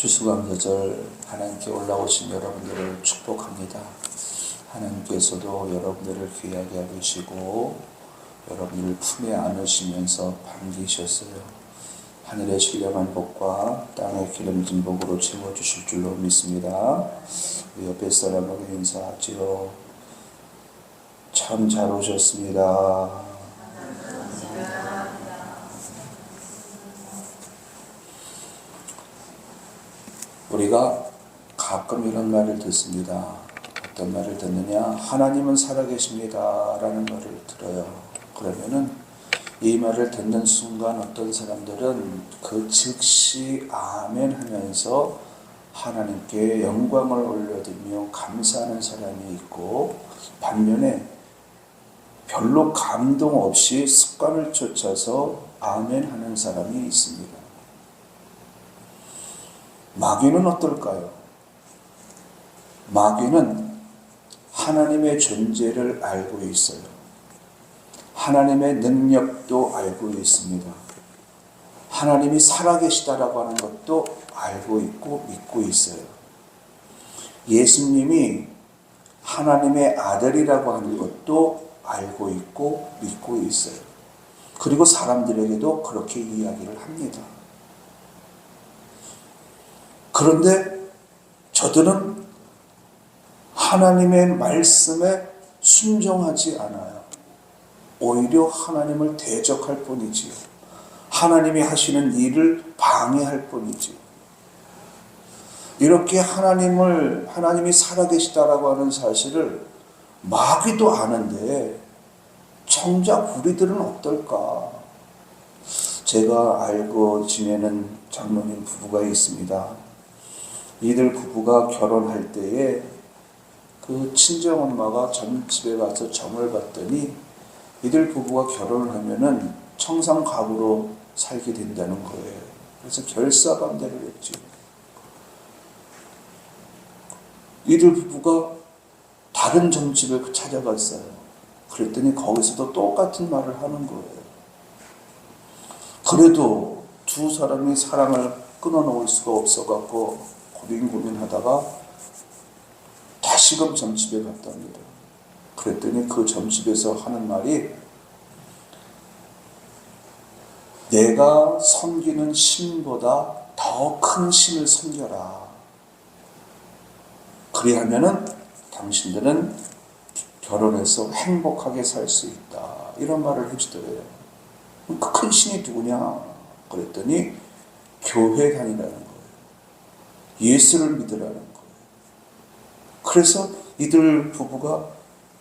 추수감사절 하나님께 올라오신 여러분들을 축복합니다. 하나님께서도 여러분들을 귀하게 여기시고 여러분을 품에 안으시면서 반기셨어요. 하늘의 신령한 복과 땅의 기름진 복으로 채워주실 줄로 믿습니다. 우리 옆에 사람에게 인사하지요. 참 잘 오셨습니다. 우리가 가끔 이런 말을 듣습니다. 어떤 말을 듣느냐? 하나님은 살아계십니다 라는 말을 들어요. 그러면은 이 말을 듣는 순간 어떤 사람들은 그 즉시 아멘 하면서 하나님께 영광을 올려드리며 감사하는 사람이 있고, 반면에 별로 감동 없이 습관을 쫓아서 아멘 하는 사람이 있습니다. 마귀는 어떨까요? 마귀는 하나님의 존재를 알고 있어요. 하나님의 능력도 알고 있습니다. 하나님이 살아계시다라고 하는 것도 알고 있고 믿고 있어요. 예수님이 하나님의 아들이라고 하는 것도 알고 있고 믿고 있어요. 그리고 사람들에게도 그렇게 이야기를 합니다. 그런데 저들은 하나님의 말씀에 순종하지 않아요. 오히려 하나님을 대적할 뿐이지요. 하나님이 하시는 일을 방해할 뿐이지요. 이렇게 하나님이 살아계시다라고 하는 사실을 마귀도 아는데 정작 우리들은 어떨까? 제가 알고 지내는 장로님 부부가 있습니다. 이들 부부가 결혼할 때에 그 친정엄마가 점집에 가서 점을 봤더니 이들 부부가 결혼을 하면은 청상가구로 살게 된다는 거예요. 그래서 결사반대를 했죠. 이들 부부가 다른 점집을 찾아갔어요. 그랬더니 거기서도 똑같은 말을 하는 거예요. 그래도 두 사람이 사랑을 끊어놓을 수가 없어갖고 고민하다가 다시금 점집에 갔답니다. 그랬더니 그 점집에서 하는 말이, 내가 섬기는 신보다 더 큰 신을 섬겨라. 그리하면은 당신들은 결혼해서 행복하게 살 수 있다. 이런 말을 해주더래요. 그 큰 신이 누구냐? 그랬더니 교회 다니라는 거예요. 예수를 믿으라는 거예요. 그래서 이들 부부가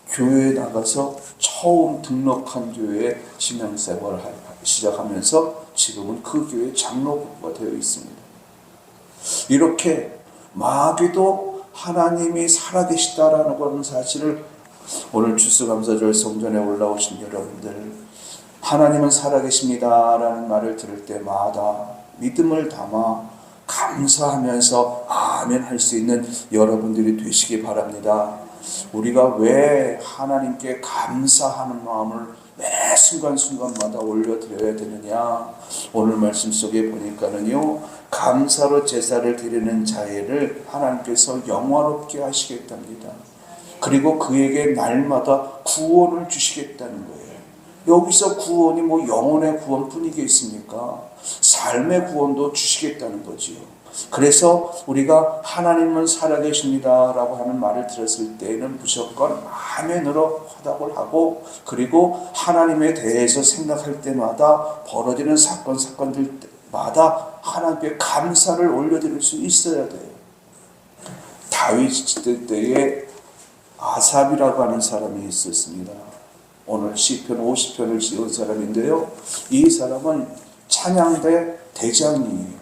교회에 나가서 처음 등록한 교회에 신앙생활을 시작하면서 지금은 그 교회 장로부가 되어 있습니다. 이렇게 마귀도 하나님이 살아계시다라는 그런 사실을, 오늘 추수감사절 성전에 올라오신 여러분들, 하나님은 살아계십니다라는 말을 들을 때마다 믿음을 담아 감사하면서 아멘 할 수 있는 여러분들이 되시기 바랍니다. 우리가 왜 하나님께 감사하는 마음을 매 순간순간마다 올려드려야 되느냐? 오늘 말씀 속에 보니까는요, 감사로 제사를 드리는 자애를 하나님께서 영화롭게 하시겠답니다. 그리고 그에게 날마다 구원을 주시겠다는 거예요. 여기서 구원이 뭐 영혼의 구원뿐이겠습니까? 삶의 구원도 주시겠다는 거지요. 그래서 우리가 하나님은 살아계십니다 라고 하는 말을 들었을 때에는 무조건 아멘으로 화답을 하고, 그리고 하나님에 대해서 생각할 때마다 벌어지는 사건들마다 하나님께 감사를 올려드릴 수 있어야 돼요. 다윗 때에 아삽이라고 하는 사람이 있었습니다. 오늘 시편 50편을 지은 사람인데요, 이 사람은 찬양대 대장이에요.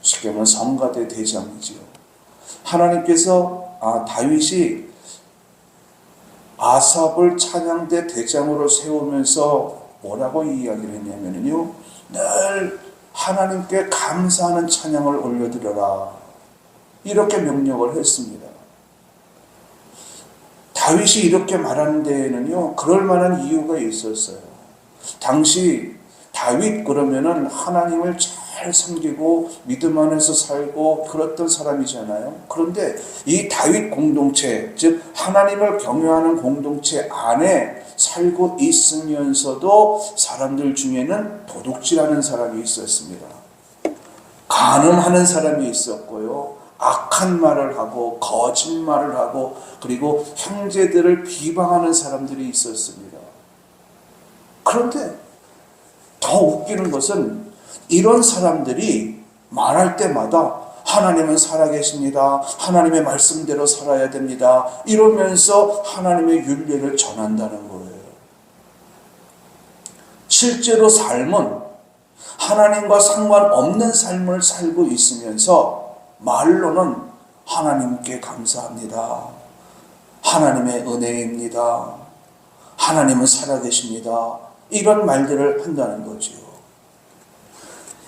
쉽게 말하면 성가대 대장이지요. 하나님께서 다윗이 아삽을 찬양대 대장으로 세우면서 뭐라고 이야기를 했냐면요, 늘 하나님께 감사하는 찬양을 올려드려라, 이렇게 명령을 했습니다. 다윗이 이렇게 말하는 데에는요, 그럴 만한 이유가 있었어요. 당시 다윗 그러면은 하나님을 잘 잘 섬기고 믿음 안에서 살고 그랬던 사람이잖아요. 그런데 이 다윗 공동체, 즉 하나님을 경외하는 공동체 안에 살고 있으면서도 사람들 중에는 도둑질하는 사람이 있었습니다. 간음하는 사람이 있었고요. 악한 말을 하고 거짓말을 하고 그리고 형제들을 비방하는 사람들이 있었습니다. 그런데 더 웃기는 것은 이런 사람들이 말할 때마다 하나님은 살아계십니다. 하나님의 말씀대로 살아야 됩니다. 이러면서 하나님의 윤리를 전한다는 거예요. 실제로 삶은 하나님과 상관없는 삶을 살고 있으면서 말로는 하나님께 감사합니다. 하나님의 은혜입니다. 하나님은 살아계십니다. 이런 말들을 한다는 거지요.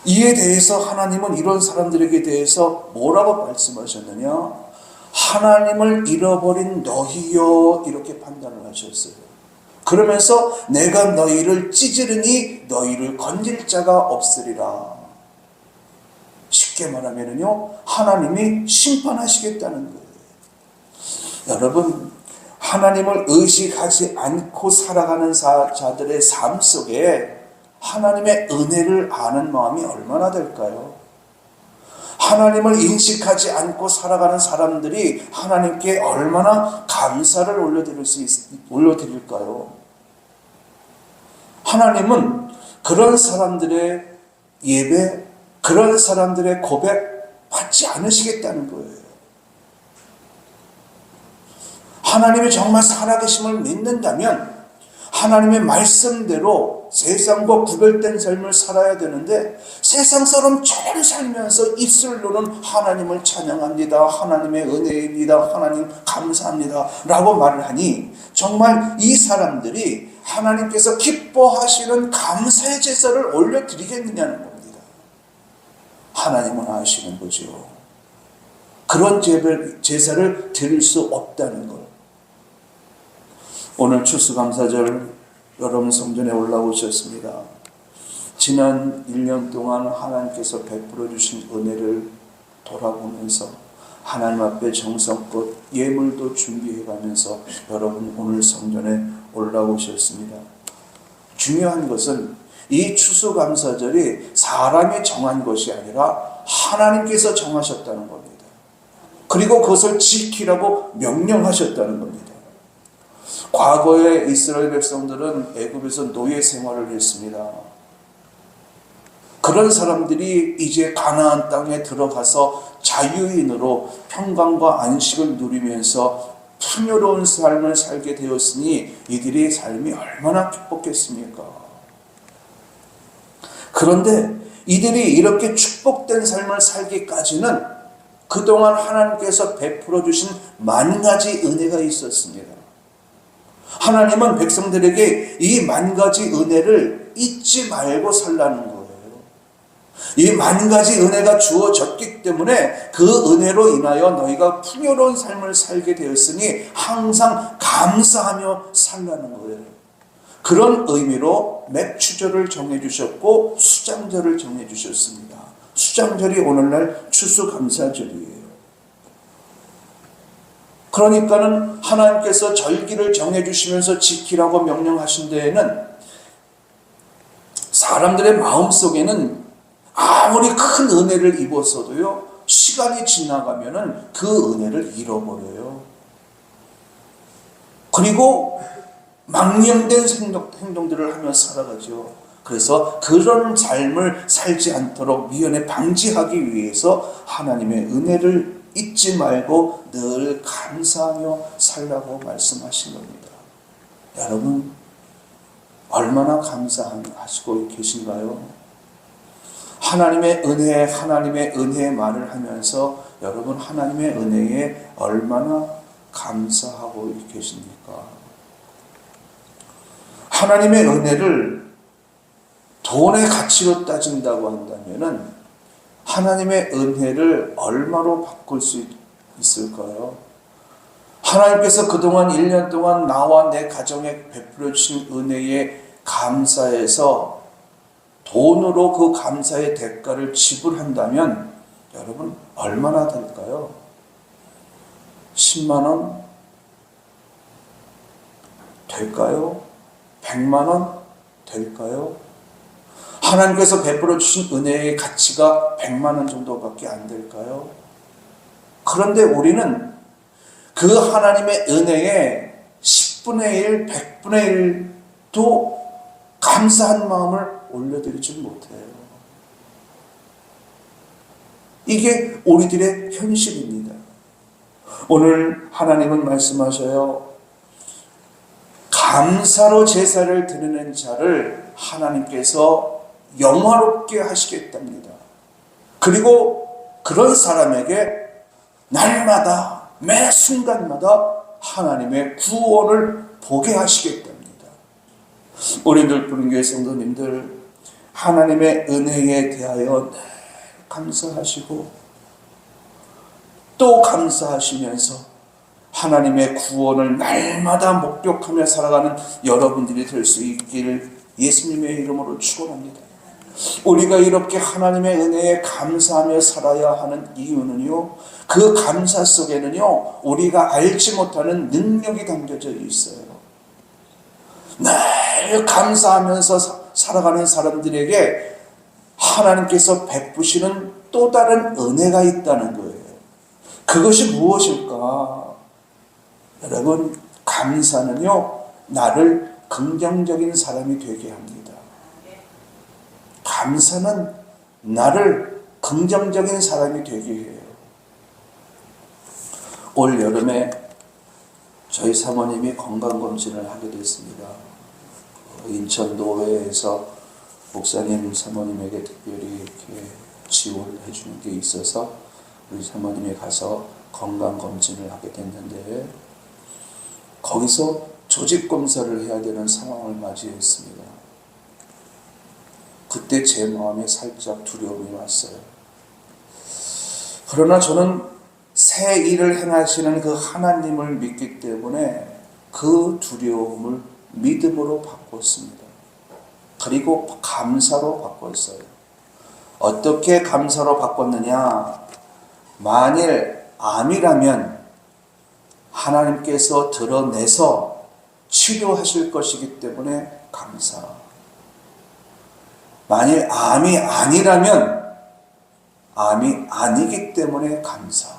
이에 대해서 하나님은 이런 사람들에게 대해서 뭐라고 말씀하셨느냐? 하나님을 잃어버린 너희여, 이렇게 판단을 하셨어요. 그러면서 내가 너희를 찌르니 너희를 건질 자가 없으리라. 쉽게 말하면요, 하나님이 심판하시겠다는 거예요. 여러분, 하나님을 의식하지 않고 살아가는 자들의 삶 속에 하나님의 은혜를 아는 마음이 얼마나 될까요? 하나님을 인식하지 않고 살아가는 사람들이 하나님께 얼마나 감사를 올려드릴까요? 하나님은 그런 사람들의 예배, 그런 사람들의 고백 받지 않으시겠다는 거예요. 하나님이 정말 살아계심을 믿는다면 하나님의 말씀대로 세상과 구별된 삶을 살아야 되는데, 세상 사람처럼 살면서 입술로는 하나님을 찬양합니다, 하나님의 은혜입니다, 하나님 감사합니다 라고 말을 하니 정말 이 사람들이 하나님께서 기뻐하시는 감사의 제사를 올려드리겠느냐는 겁니다. 하나님은 아시는 거죠. 그런 제사를 드릴 수 없다는 것. 오늘 추수감사절 여러분 성전에 올라오셨습니다. 지난 1년 동안 하나님께서 베풀어 주신 은혜를 돌아보면서 하나님 앞에 정성껏 예물도 준비해가면서 여러분 오늘 성전에 올라오셨습니다. 중요한 것은 이 추수감사절이 사람이 정한 것이 아니라 하나님께서 정하셨다는 겁니다. 그리고 그것을 지키라고 명령하셨다는 겁니다. 과거에 이스라엘 백성들은 애굽에서 노예 생활을 했습니다. 그런 사람들이 이제 가나안 땅에 들어가서 자유인으로 평강과 안식을 누리면서 풍요로운 삶을 살게 되었으니 이들의 삶이 얼마나 축복했습니까? 그런데 이들이 이렇게 축복된 삶을 살기까지는 그동안 하나님께서 베풀어 주신 만 가지 은혜가 있었습니다. 하나님은 백성들에게 이 만 가지 은혜를 잊지 말고 살라는 거예요. 이 만 가지 은혜가 주어졌기 때문에 그 은혜로 인하여 너희가 풍요로운 삶을 살게 되었으니 항상 감사하며 살라는 거예요. 그런 의미로 맥추절을 정해주셨고 수장절을 정해주셨습니다. 수장절이 오늘날 추수감사절이에요. 그러니까는 하나님께서 절기를 정해주시면서 지키라고 명령하신 데에는 사람들의 마음속에는 아무리 큰 은혜를 입었어도요, 시간이 지나가면은 그 은혜를 잃어버려요. 그리고 망령된 행동들을 하며 살아가죠. 그래서 그런 삶을 살지 않도록 미연에 방지하기 위해서 하나님의 은혜를 잊지 말고 늘 감사하며 살라고 말씀하신 겁니다. 여러분, 얼마나 감사하시고 계신가요? 하나님의 은혜의 말을 하면서 여러분 하나님의 은혜에 얼마나 감사하고 계십니까? 하나님의 은혜를 돈의 가치로 따진다고 한다면은 하나님의 은혜를 얼마로 바꿀 수 있을까요? 하나님께서 그동안 1년 동안 나와 내 가정에 베풀어 주신 은혜에 감사해서 돈으로 그 감사의 대가를 지불한다면 여러분 얼마나 될까요? 10만 원 될까요? 100만 원 될까요? 하나님께서 베풀어 주신 은혜의 가치가 100만 원 정도밖에 안 될까요? 그런데 우리는 그 하나님의 은혜에 10분의 1, 100분의 1도 감사한 마음을 올려드리지 못해요. 이게 우리들의 현실입니다. 오늘 하나님은 말씀하셔요. 감사로 제사를 드리는 자를 하나님께서 영화롭게 하시겠답니다. 그리고 그런 사람에게 날마다 매 순간마다 하나님의 구원을 보게 하시겠답니다. 우리들 부른교회 성도님들, 하나님의 은혜에 대하여 감사하시고 또 감사하시면서 하나님의 구원을 날마다 목격하며 살아가는 여러분들이 될 수 있기를 예수님의 이름으로 축원합니다. 우리가 이렇게 하나님의 은혜에 감사하며 살아야 하는 이유는요, 그 감사 속에는요 우리가 알지 못하는 능력이 담겨져 있어요. 늘 감사하면서 살아가는 사람들에게 하나님께서 베푸시는 또 다른 은혜가 있다는 거예요. 그것이 무엇일까? 여러분, 감사는요 나를 긍정적인 사람이 되게 합니다. 감사는 나를 긍정적인 사람이 되게 해요. 올 여름에 저희 사모님이 건강검진을 하게 됐습니다. 인천 노회에서 목사님 사모님에게 특별히 이렇게 지원해 주는 게 있어서 우리 사모님이 가서 건강검진을 하게 됐는데, 거기서 조직검사를 해야 되는 상황을 맞이했습니다. 그때 제 마음에 살짝 두려움이 왔어요. 그러나 저는 새 일을 행하시는 그 하나님을 믿기 때문에 그 두려움을 믿음으로 바꿨습니다. 그리고 감사로 바꿨어요. 어떻게 감사로 바꿨느냐? 만일 암이라면 하나님께서 드러내서 치료하실 것이기 때문에 감사. 만일 암이 아니라면 암이 아니기 때문에 감사.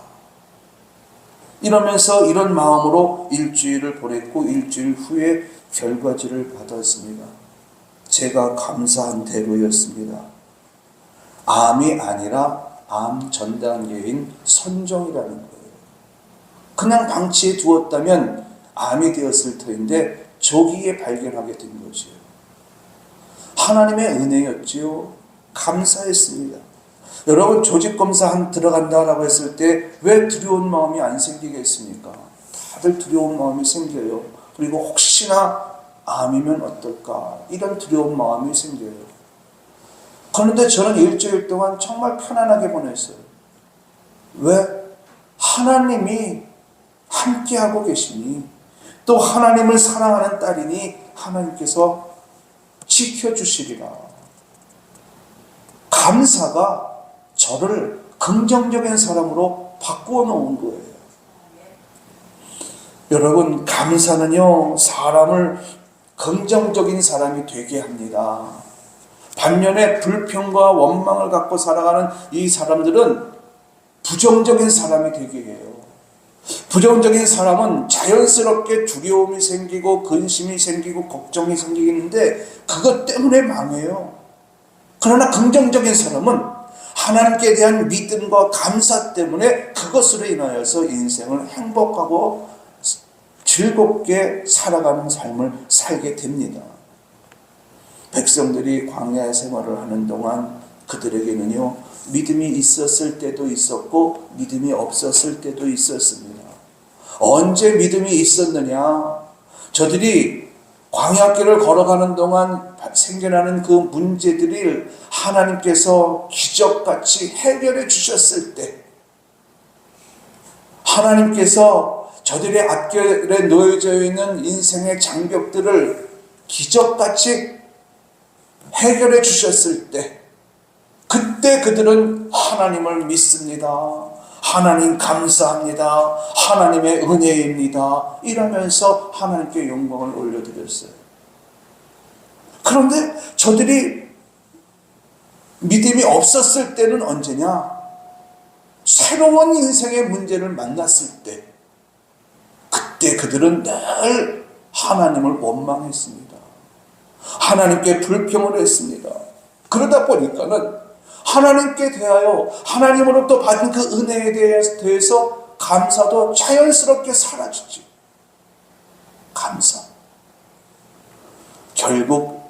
이러면서 이런 마음으로 일주일을 보냈고 일주일 후에 결과지를 받았습니다. 제가 감사한 대로였습니다. 암이 아니라 암 전 단계인 선종이라는 거예요. 그냥 방치해 두었다면 암이 되었을 터인데 조기에 발견하게 된 것이에요. 하나님의 은혜였지요. 감사했습니다. 여러분, 조직검사 들어간다라고 했을 때 왜 두려운 마음이 안 생기겠습니까? 다들 두려운 마음이 생겨요. 그리고 혹시나 암이면 어떨까? 이런 두려운 마음이 생겨요. 그런데 저는 일주일 동안 정말 편안하게 보냈어요. 왜? 하나님이 함께하고 계시니, 또 하나님을 사랑하는 딸이니 하나님께서 지켜주시리라. 감사가 저를 긍정적인 사람으로 바꾸어 놓은 거예요. 여러분, 감사는요 사람을 긍정적인 사람이 되게 합니다. 반면에 불평과 원망을 갖고 살아가는 이 사람들은 부정적인 사람이 되게 해요. 부정적인 사람은 자연스럽게 두려움이 생기고 근심이 생기고 걱정이 생기는데 그것 때문에 망해요. 그러나 긍정적인 사람은 하나님께 대한 믿음과 감사 때문에 그것으로 인하여서 인생을 행복하고 즐겁게 살아가는 삶을 살게 됩니다. 백성들이 광야 생활을 하는 동안 그들에게는요 믿음이 있었을 때도 있었고 믿음이 없었을 때도 있었습니다. 언제 믿음이 있었느냐? 저들이 광야길을 걸어가는 동안 생겨나는 그 문제들을 하나님께서 기적같이 해결해 주셨을 때, 하나님께서 저들의 앞길에 놓여져 있는 인생의 장벽들을 기적같이 해결해 주셨을 때 그때 그들은 하나님을 믿습니다. 하나님 감사합니다. 하나님의 은혜입니다. 이러면서 하나님께 영광을 올려드렸어요. 그런데 저들이 믿음이 없었을 때는 언제냐? 새로운 인생의 문제를 만났을 때, 그때 그들은 늘 하나님을 원망했습니다. 하나님께 불평을 했습니다. 그러다 보니까는 하나님께 대하여 하나님으로부터 받은 그 은혜에 대해서 감사도 자연스럽게 사라지지. 감사. 결국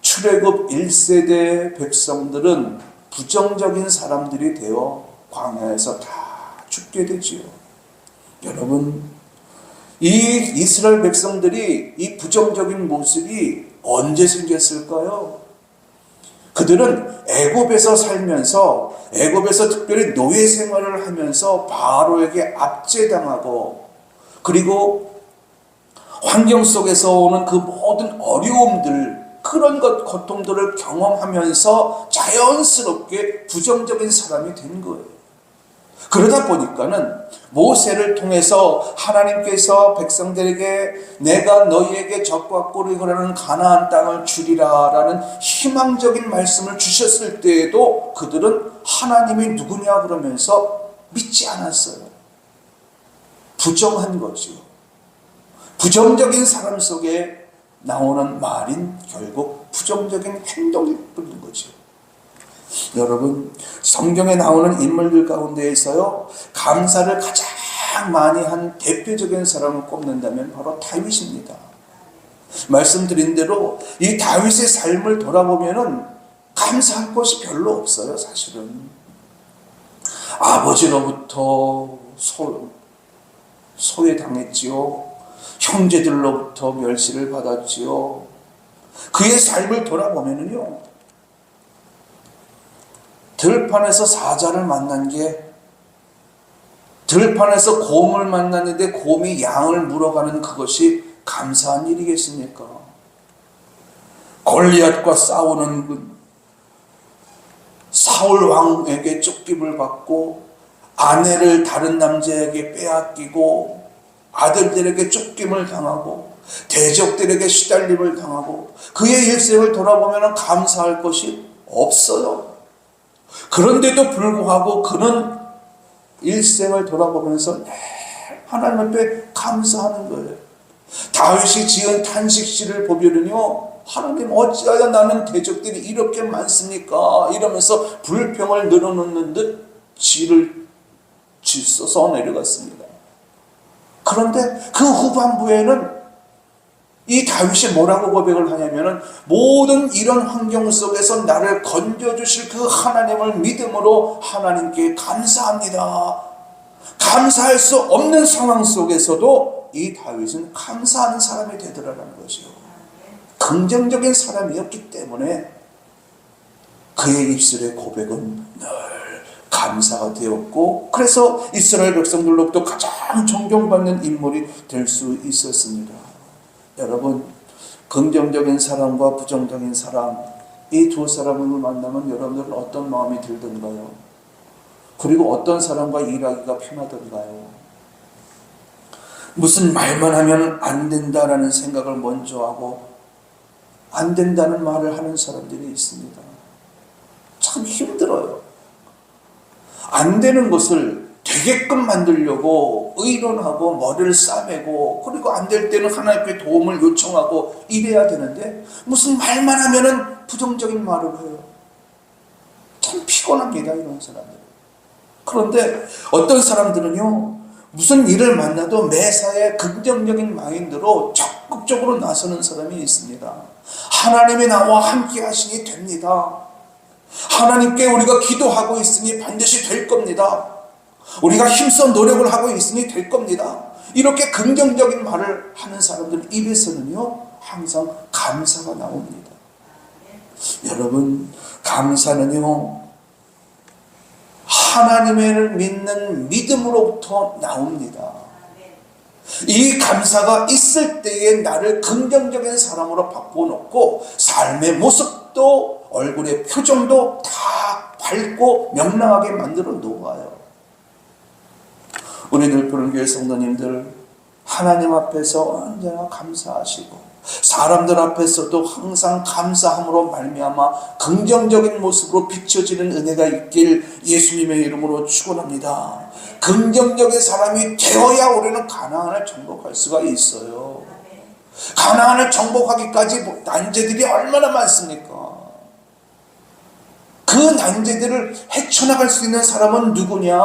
출애굽 1세대 백성들은 부정적인 사람들이 되어 광야에서 다 죽게 되지요. 여러분, 이 이스라엘 백성들이 이 부정적인 모습이 언제 생겼을까요? 그들은 애굽에서 살면서, 애굽에서 특별히 노예 생활을 하면서 바로에게 압제당하고, 그리고 환경 속에서 오는 그 모든 어려움들, 그런 고통들을 경험하면서 자연스럽게 부정적인 사람이 된 거예요. 그러다 보니까는 모세를 통해서 하나님께서 백성들에게 내가 너희에게 적과 꿀이 흐르는 가나안 땅을 주리라 라는 희망적인 말씀을 주셨을 때에도 그들은 하나님이 누구냐 그러면서 믿지 않았어요. 부정한 거죠. 부정적인 사람 속에 나오는 말인 결국 부정적인 행동이 뿌리는 거죠. 여러분, 성경에 나오는 인물들 가운데에서요, 감사를 가장 많이 한 대표적인 사람을 꼽는다면 바로 다윗입니다. 말씀드린 대로 이 다윗의 삶을 돌아보면은 감사할 것이 별로 없어요. 사실은 아버지로부터 소외당했지요. 형제들로부터 멸시를 받았지요. 그의 삶을 돌아보면은요, 들판에서 사자를 만난 게, 들판에서 곰을 만났는데 곰이 양을 물어가는 그것이 감사한 일이겠습니까? 골리앗과 싸우는 사울 왕에게 쫓김을 받고 아내를 다른 남자에게 빼앗기고 아들들에게 쫓김을 당하고 대적들에게 시달림을 당하고 그의 일생을 돌아보면 감사할 것이 없어요. 그런데도 불구하고 그는 일생을 돌아보면서 하나님 앞에 감사하는 거예요. 다윗이 지은 탄식시를 보면요, 하나님 어찌하여 나는 대적들이 이렇게 많습니까? 이러면서 불평을 늘어놓는 듯 지를 써서 내려갔습니다. 그런데 그 후반부에는 이 다윗이 뭐라고 고백을 하냐면은 모든 이런 환경 속에서 나를 건져주실 그 하나님을 믿음으로 하나님께 감사합니다. 감사할 수 없는 상황 속에서도 이 다윗은 감사하는 사람이 되더라는 거죠. 긍정적인 사람이었기 때문에 그의 입술의 고백은 늘 감사가 되었고, 그래서 이스라엘 백성들로부터 가장 존경받는 인물이 될 수 있었습니다. 여러분, 긍정적인 사람과 부정적인 사람, 이 두 사람을 만나면 여러분들은 어떤 마음이 들던가요? 그리고 어떤 사람과 일하기가 편하던가요? 무슨 말만 하면 안 된다라는 생각을 먼저 하고 안 된다는 말을 하는 사람들이 있습니다. 참 힘들어요. 안 되는 것을 되게끔 만들려고 의논하고 머리를 싸매고, 그리고 안 될 때는 하나님께 도움을 요청하고 이래야 되는데 무슨 말만 하면은 부정적인 말을 해요. 참 피곤합니다, 이런 사람들. 그런데 어떤 사람들은요, 무슨 일을 만나도 매사에 긍정적인 마인드로 적극적으로 나서는 사람이 있습니다. 하나님이 나와 함께 하시니 됩니다. 하나님께 우리가 기도하고 있으니 반드시 될 겁니다. 우리가 힘써 노력을 하고 있으니 될 겁니다. 이렇게 긍정적인 말을 하는 사람들 입에서는요, 항상 감사가 나옵니다. 여러분, 감사는요, 하나님을 믿는 믿음으로부터 나옵니다. 이 감사가 있을 때에 나를 긍정적인 사람으로 바꿔놓고 삶의 모습, 또 얼굴의 표정도 다 밝고 명랑하게 만들어 놓아요. 우리들 푸른교회 성도님들, 하나님 앞에서 언제나 감사하시고 사람들 앞에서도 항상 감사함으로 말미암아 긍정적인 모습으로 비춰지는 은혜가 있길 예수님의 이름으로 축원합니다. 긍정적인 사람이 되어야 우리는 가나안을 정복할 수가 있어요. 가나안을 정복하기까지 난제들이 얼마나 많습니까? 그 난제들을 헤쳐나갈 수 있는 사람은 누구냐?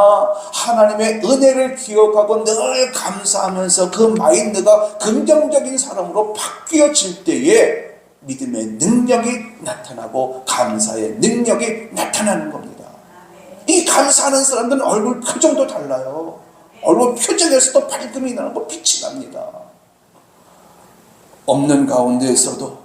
하나님의 은혜를 기억하고 늘 감사하면서 그 마인드가 긍정적인 사람으로 바뀌어질 때에 믿음의 능력이 나타나고 감사의 능력이 나타나는 겁니다. 이 감사하는 사람들은 얼굴 표정도 달라요. 얼굴 표정에서도 밝음이 나고 빛이 납니다. 없는 가운데에서도,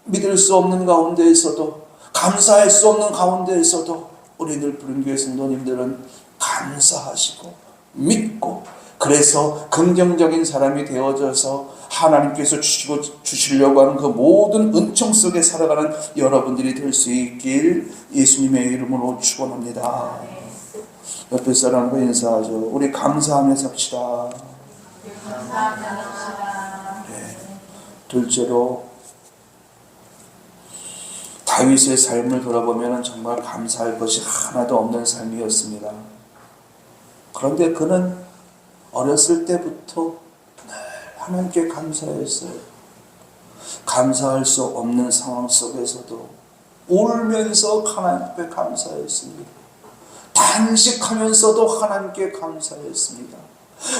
믿을 수 없는 가운데에서도, 감사할 수 없는 가운데에서도 우리들 푸른교회 성도님들은 감사하시고 믿고, 그래서 긍정적인 사람이 되어져서 하나님께서 주시려고 하는 그 모든 은총 속에 살아가는 여러분들이 될 수 있길 예수님의 이름으로 축원합니다. 옆에 사람과 인사하죠. 우리 감사하며 삽시다. 네. 둘째로, 다윗의 삶을 돌아보면 정말 감사할 것이 하나도 없는 삶이었습니다. 그런데 그는 어렸을 때부터 늘 하나님께 감사했어요. 감사할 수 없는 상황 속에서도 울면서 하나님께 감사했습니다. 단식하면서도 하나님께 감사했습니다.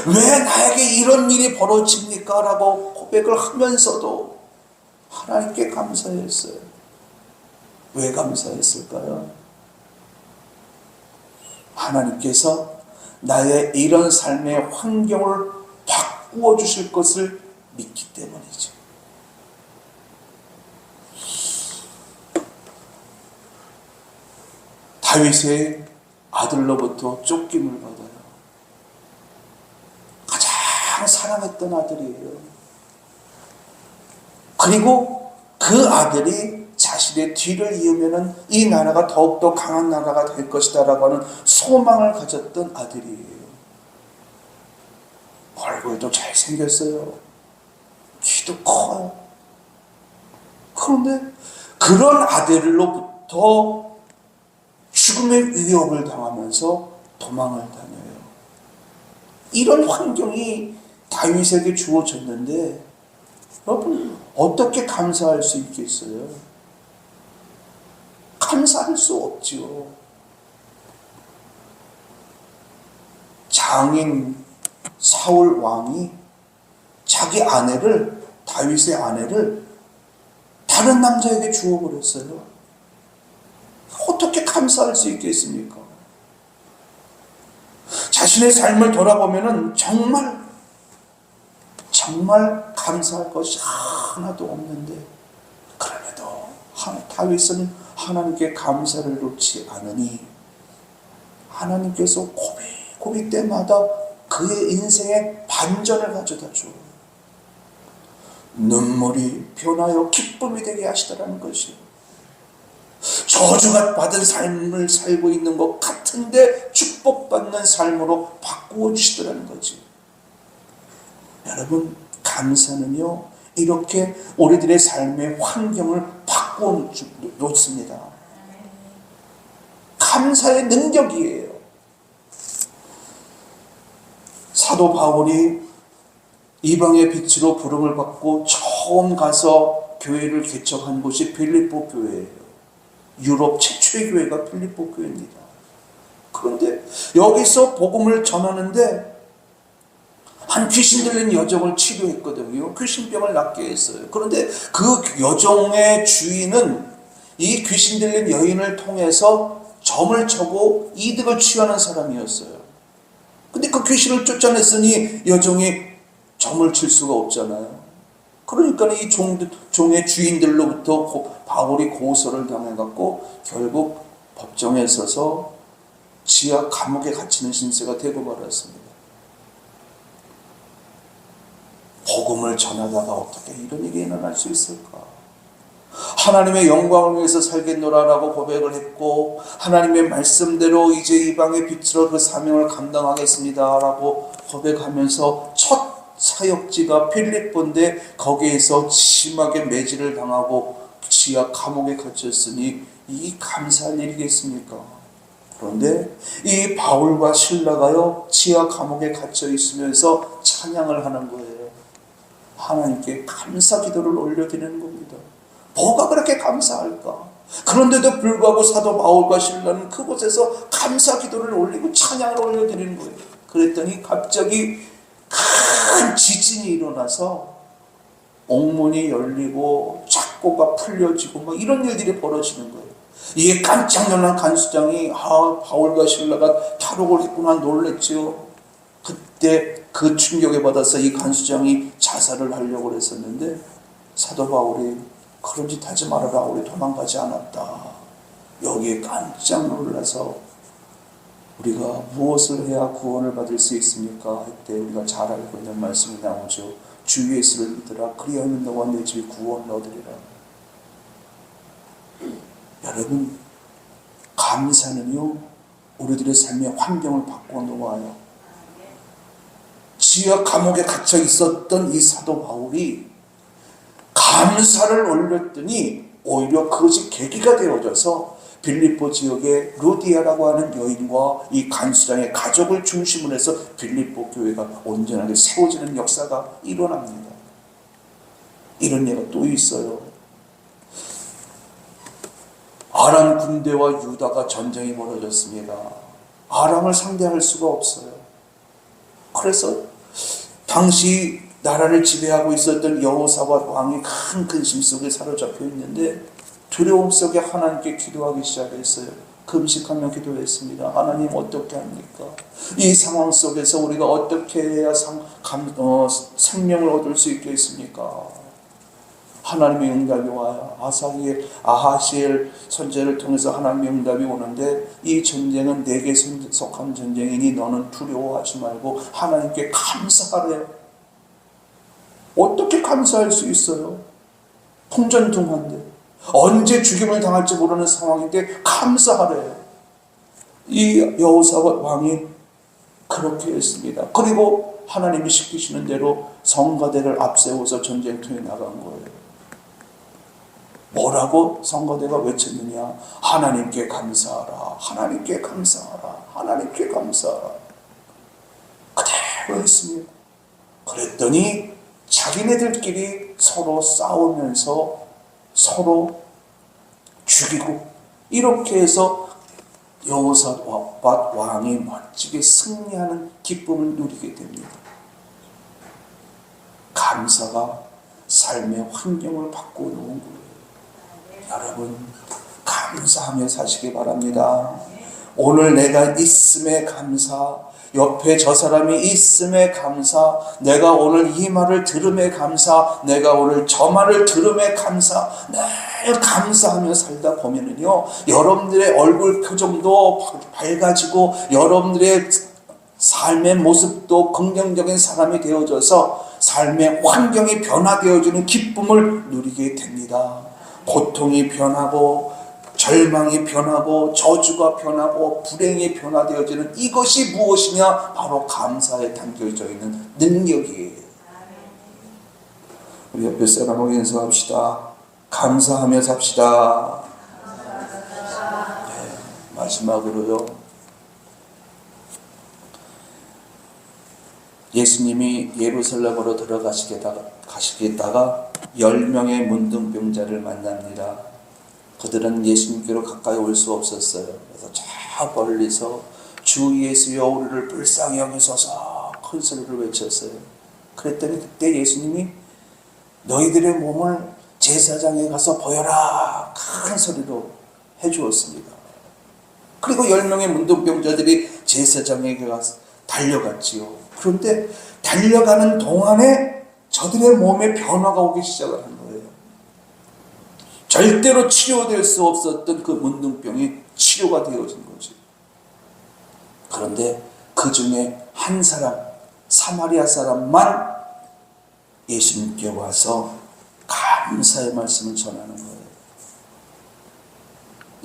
왜 나에게 이런 일이 벌어집니까? 라고 고백을 하면서도 하나님께 감사했어요. 왜 감사했을까요? 하나님께서 나의 이런 삶의 환경을 바꾸어 주실 것을 믿기 때문이죠. 다윗의 아들로부터 쫓김을 받아요. 가장 사랑했던 아들이에요. 그리고 그 아들이 자신의 뒤를 이으면 이 나라가 더욱더 강한 나라가 될 것이다 라고 하는 소망을 가졌던 아들이에요. 얼굴도 잘생겼어요. 키도 커요. 그런데 그런 아들로부터 죽음의 위협을 당하면서 도망을 다녀요. 이런 환경이 다윗에게 주어졌는데 여러분, 어떻게 감사할 수 있겠어요? 감사할 수 없지요. 장인 사울 왕이 자기 아내를, 다윗의 아내를 다른 남자에게 주어버렸어요. 어떻게 감사할 수 있겠습니까? 자신의 삶을 돌아보면 정말 감사할 것이 하나도 없는데, 그럼에도 다윗은 하나님께 감사를 놓지 않으니 하나님께서 고비 때마다 그의 인생에 반전을 가져다 줘. 눈물이 변하여 기쁨이 되게 하시더라는 것이요. 저주가 받은 삶을 살고 있는 것 같은데 축복받는 삶으로 바꾸어 주시더라는 거지. 여러분, 감사는요, 이렇게 우리들의 삶의 환경을 바꾸어 놓습니다. 감사의 능력이에요. 사도 바울이 이방의 빛으로 부름을 받고 처음 가서 교회를 개척한 곳이 빌립보 교회예요. 유럽 최초의 교회가 빌립보 교회입니다. 그런데 여기서 복음을 전하는데 한 귀신 들린 여종을 치료했거든요. 귀신병을 낫게 했어요. 그런데 그 여종의 주인은 이 귀신 들린 여인을 통해서 점을 쳐고 이득을 취하는 사람이었어요. 근데 그 귀신을 쫓아냈으니 여종이 점을 칠 수가 없잖아요. 그러니까 이 종의 주인들로부터 바울이 고소를 당해갖고 결국 법정에 서서 지하 감옥에 갇히는 신세가 되고 말았습니다. 복음을 전하다가 어떻게 이런 일이 일어날 수 있을까? 하나님의 영광을 위해서 살겠노라라고 고백을 했고, 하나님의 말씀대로 이제 이방의 빛으로 그 사명을 감당하겠습니다라고 고백하면서 첫 사역지가 필리포인데, 거기에서 심하게 매질을 당하고 지하 감옥에 갇혔으니 이 감사할 일이겠습니까? 그런데 이 바울과 실라가요, 지하 감옥에 갇혀 있으면서 찬양을 하는 거예요. 하나님께 감사 기도를 올려드리는 겁니다. 뭐가 그렇게 감사할까? 그런데도 불구하고 사도 바울과 실라는 그곳에서 감사 기도를 올리고 찬양을 올려드리는 거예요. 그랬더니 갑자기 큰 지진이 일어나서 옥문이 열리고 착고가 풀려지고 막 이런 일들이 벌어지는 거예요. 이에 깜짝 놀란 간수장이 바울과 실라가 탈옥을 했구나 놀랬죠. 그때 그 충격에 받아서 이 간수장이 자살을 하려고 했었는데, 사도 바울이 그런 짓 하지 말아라, 우리 도망가지 않았다. 여기에 깜짝 놀라서 우리가 무엇을 해야 구원을 받을 수 있습니까? 그때 우리가 잘 알고 있는 말씀이 나오죠. 주 예수를 믿으라, 그리하면 너와 내 집이 구원을 얻으리라. 여러분, 감사는요, 우리들의 삶의 환경을 바꿔놓아요. 지하 감옥에 갇혀 있었던 이 사도 바울이 감사를 올렸더니 오히려 그것이 계기가 되어져서 빌립보 지역의 루디아라고 하는 여인과 이 간수장의 가족을 중심으로 해서 빌립보 교회가 온전하게 세워지는 역사가 일어납니다. 이런 예가 또 있어요. 아람 군대와 유다가 전쟁이 벌어졌습니다. 아람을 상대할 수가 없어요. 그래서 당시 나라를 지배하고 있었던 여호사밧 왕이 큰 근심 속에 사로잡혀 있는데, 두려움 속에 하나님께 기도하기 시작했어요. 금식하며 기도했습니다. 하나님 어떻게 합니까? 이 상황 속에서 우리가 어떻게 해야 생명을 얻을 수 있겠습니까? 하나님의 응답이 와요. 아하시엘 선지자를 통해서 하나님의 응답이 오는데, 이 전쟁은 내게 속한 전쟁이니 너는 두려워하지 말고 하나님께 감사하래요. 어떻게 감사할 수 있어요? 풍전등화인데, 언제 죽임을 당할지 모르는 상황인데 감사하래요. 이 여호사밧 왕이 그렇게 했습니다. 그리고 하나님이 시키시는 대로 성가대를 앞세워서 전쟁터에 나간 거예요. 뭐라고 성가대가 외쳤느냐? 하나님께 감사하라, 하나님께 감사하라, 하나님께 감사하라. 그대로 했습니다. 그랬더니 자기네들끼리 서로 싸우면서 서로 죽이고, 이렇게 해서 여호사밧 왕이 멋지게 승리하는 기쁨을 누리게 됩니다. 감사가 삶의 환경을 바꿔놓은 거예요. 여러분, 감사하며 사시기 바랍니다. 오늘 내가 있음에 감사, 옆에 저 사람이 있음에 감사, 내가 오늘 이 말을 들음에 감사, 내가 오늘 저 말을 들음에 감사, 늘 감사하며 살다 보면은요, 여러분들의 얼굴 표정도 밝아지고 여러분들의 삶의 모습도 긍정적인 사람이 되어져서 삶의 환경이 변화되어지는 기쁨을 누리게 됩니다. 고통이 변하고 절망이 변하고 저주가 변하고 불행이 변화되어지는 이것이 무엇이냐? 바로 감사에 담겨져 있는 능력이에요. 우리 옆에 사람하고 인사합시다. 감사하며 삽시다. 네, 마지막으로요, 예수님이 예루살렘으로 들어가시겠다가 10명의 문둥병자를 만납니다. 그들은 예수님께로 가까이 올 수 없었어요. 그래서 저 멀리서 주 예수여 우리를 불쌍히 여기소서 큰 소리를 외쳤어요. 그랬더니 그때 예수님이 너희들의 몸을 제사장에 가서 보여라 큰 소리로 해주었습니다. 그리고 10명의 문둥병자들이 제사장에게 가서 달려갔지요. 그런데 달려가는 동안에 저들의 몸에 변화가 오기 시작을 한 거예요. 절대로 치료될 수 없었던 그 문둥병이 치료가 되어진 거지. 그런데 그 중에 한 사람, 사마리아 사람만 예수님께 와서 감사의 말씀을 전하는 거예요.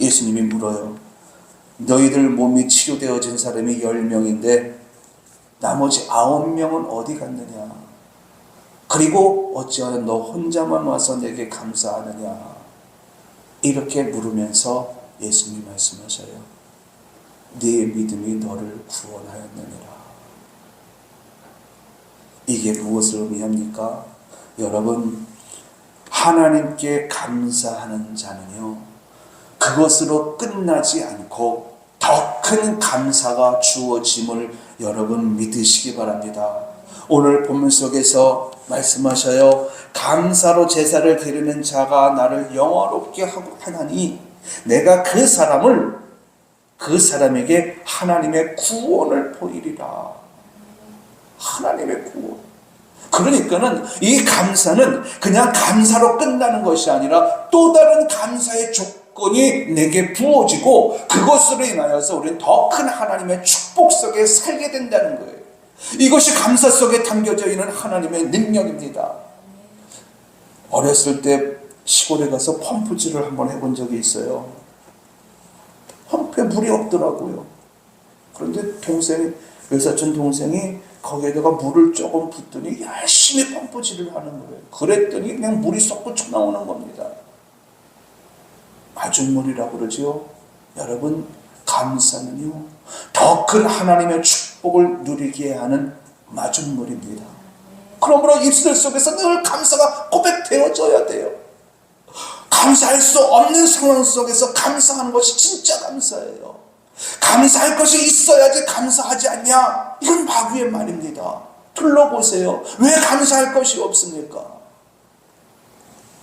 예수님이 물어요. 너희들 몸이 치료되어진 사람이 10명인데 나머지 9명은 어디 갔느냐? 그리고 어찌하여 너 혼자만 와서 내게 감사하느냐? 이렇게 물으면서 예수님이 말씀하셔요. 네 믿음이 너를 구원하였느니라. 이게 무엇을 의미합니까? 여러분, 하나님께 감사하는 자는요, 그것으로 끝나지 않고 더 큰 감사가 주어짐을 여러분 믿으시기 바랍니다. 오늘 본문 속에서 말씀하셔요. 감사로 제사를 드리는 자가 나를 영화롭게 하나니 내가 그 사람에게 하나님의 구원을 보이리라. 하나님의 구원. 그러니까는 이 감사는 그냥 감사로 끝나는 것이 아니라 또 다른 감사의 조건이 내게 부어지고 그것으로 인하여서 우리는 더 큰 하나님의 축복 속에 살게 된다는 거예요. 이것이 감사 속에 담겨져 있는 하나님의 능력입니다. 어렸을 때 시골에 가서 펌프질을 한번 해본 적이 있어요. 펌프에 물이 없더라고요. 그런데 외사촌 동생이 거기에다가 물을 조금 붓더니 열심히 펌프질을 하는 거예요. 그랬더니 그냥 물이 쏙 나오는 겁니다. 마중물이라고 그러죠. 여러분, 감사는요, 더 큰 하나님의 축복을 누리게 하는 마중물입니다. 그러므로 입술 속에서 늘 감사가 고백되어져야 돼요. 감사할 수 없는 상황 속에서 감사하는 것이 진짜 감사예요. 감사할 것이 있어야지 감사하지 않냐? 이건 마귀의 말입니다. 둘러보세요. 왜 감사할 것이 없습니까?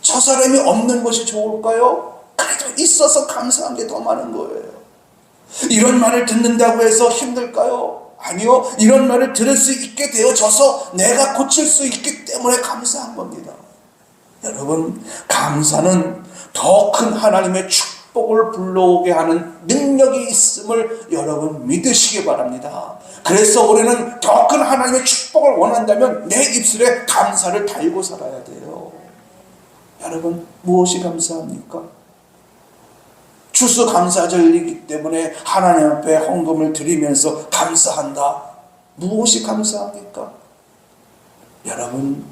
저 사람이 없는 것이 좋을까요? 그래도 있어서 감사한 게 더 많은 거예요. 이런 말을 듣는다고 해서 힘들까요? 아니요. 이런 말을 들을 수 있게 되어져서 내가 고칠 수 있기 때문에 감사한 겁니다. 여러분, 감사는 더 큰 하나님의 축복을 불러오게 하는 능력이 있음을 여러분 믿으시기 바랍니다. 그래서 우리는 더 큰 하나님의 축복을 원한다면 내 입술에 감사를 달고 살아야 돼요. 여러분, 무엇이 감사합니까? 추수감사절이기 때문에 하나님 앞에 헌금을 드리면서 감사한다. 무엇이 감사합니까? 여러분,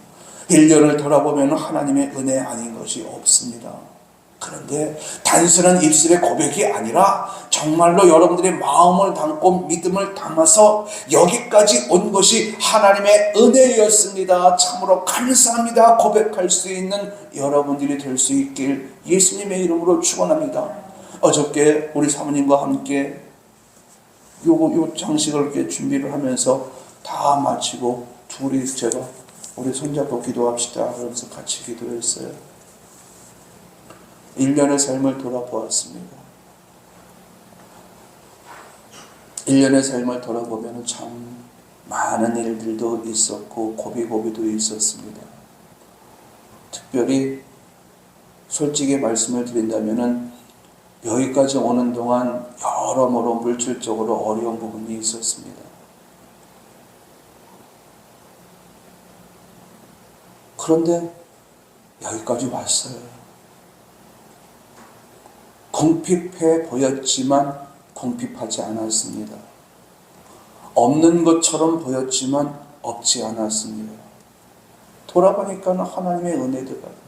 1년을 돌아보면 하나님의 은혜 아닌 것이 없습니다. 그런데 단순한 입술의 고백이 아니라 정말로 여러분들의 마음을 담고 믿음을 담아서 여기까지 온 것이 하나님의 은혜였습니다. 참으로 감사합니다. 고백할 수 있는 여러분들이 될 수 있길 예수님의 이름으로 축원합니다. 어저께 우리 사모님과 함께 요 장식을 이렇게 준비를 하면서 다 마치고 둘이 제가 우리 손잡고 기도합시다 그러면서 같이 기도했어요. 1년의 삶을 돌아보았습니다. 1년의 삶을 돌아보면 참 많은 일들도 있었고 고비고비도 있었습니다. 특별히 솔직히 말씀을 드린다면은 여기까지 오는 동안 여러모로 물질적으로 어려운 부분이 있었습니다. 그런데 여기까지 왔어요. 궁핍해 보였지만 궁핍하지 않았습니다. 없는 것처럼 보였지만 없지 않았습니다. 돌아보니까 하나님의 은혜더라고요.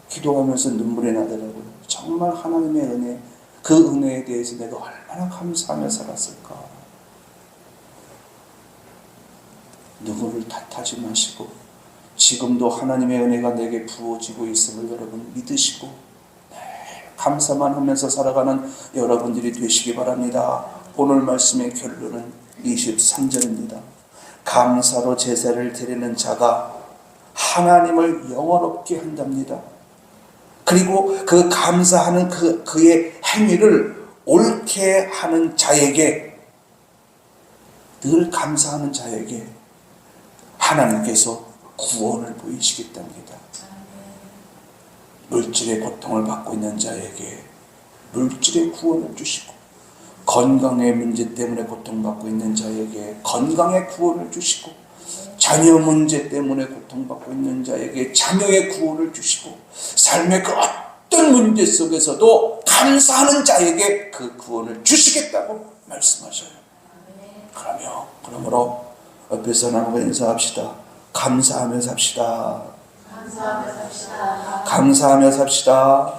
기도하면서 눈물이 나더라고요. 정말 하나님의 은혜, 그 은혜에 대해서 내가 얼마나 감사하며 살았을까. 누구를 탓하지 마시고 지금도 하나님의 은혜가 내게 부어지고 있음을 여러분 믿으시고 감사만 하면서 살아가는 여러분들이 되시기 바랍니다. 오늘 말씀의 결론은 23절입니다. 감사로 제사를 드리는 자가 하나님을 영화롭게 한답니다. 그리고 그 감사하는 그의 행위를 옳게 하는 자에게, 늘 감사하는 자에게 하나님께서 구원을 보이시겠답니다. 물질의 고통을 받고 있는 자에게 물질의 구원을 주시고, 건강의 문제 때문에 고통받고 있는 자에게 건강의 구원을 주시고, 자녀 문제 때문에 고통받고 있는 자에게 자녀의 구원을 주시고, 삶의 그 어떤 어떤 문제 속에서도 감사하는 자에게 그 구원을 주시겠다고 말씀하셔요. 그러므로 옆에 사람하고 인사합시다. 감사하며 삽시다. 감사하며 삽시다.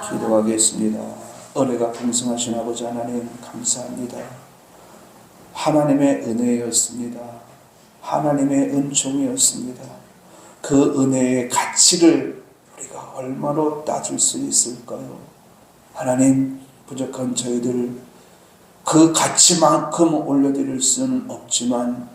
기도하겠습니다. 은혜가 풍성하신 아버지 하나님, 감사합니다. 하나님의 은혜였습니다. 하나님의 은총이었습니다. 그 은혜의 가치를 우리가 얼마나 따질 수 있을까요? 하나님, 부족한 저희들 그 가치만큼 올려드릴 수는 없지만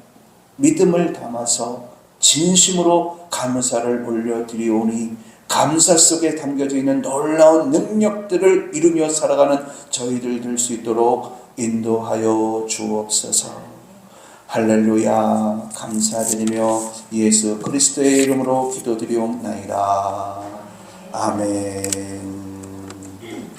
믿음을 담아서 진심으로 감사를 올려드리오니 감사 속에 담겨져 있는 놀라운 능력들을 이루며 살아가는 저희들 될 수 있도록 인도하여 주옵소서. 할렐루야. 감사드리며 예수 그리스도의 이름으로 기도드리옵나이다. 아멘.